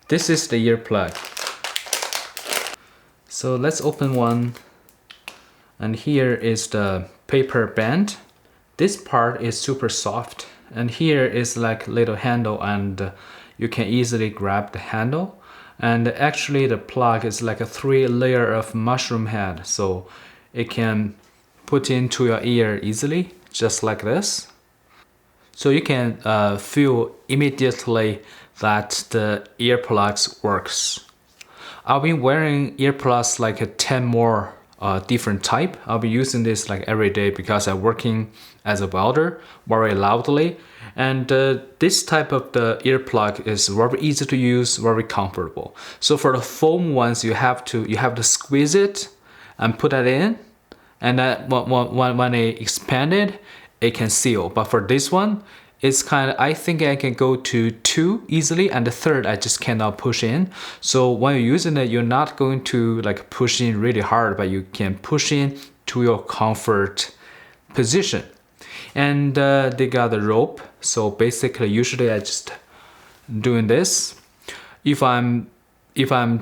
This is the earplug. So let's open one. And here is the paper band. This part is super soft. And here is like little handle, and you can easily grab the handle. And actually the plug is like a 3-layer of mushroom head. So it can put into your ear easily, just like this. So you can feel immediately that the earplugs works. I've been wearing earplugs like 10 more different type. I'll be using this like every day because I'm working as a welder very loudly. And this type of the earplug is very easy to use, very comfortable. So for the foam ones, you have to squeeze it and put that in, and then when it expanded, it can seal. But for this one, it's kind of, I think I can go to 2 easily, and the third I just cannot push in. So when you're using it, you're not going to like push in really hard, but you can push in to your comfort position. And they got a rope. So basically, usually I just doing this. If I'm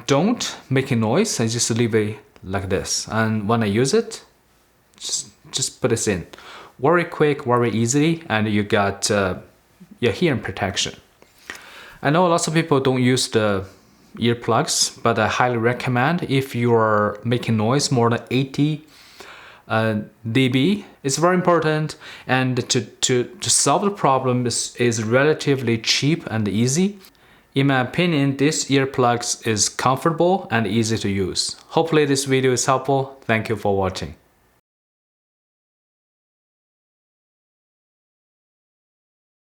don't making noise, I just leave it like this. And when I use it, just put this in. Very quick, very easy, and you got your hearing protection. I know lots of people don't use the earplugs, but I highly recommend if you are making noise more than 80 dB. It's very important, and to solve the problem is relatively cheap and easy. In my opinion, this earplugs is comfortable and easy to use. Hopefully this video is helpful. Thank you for watching.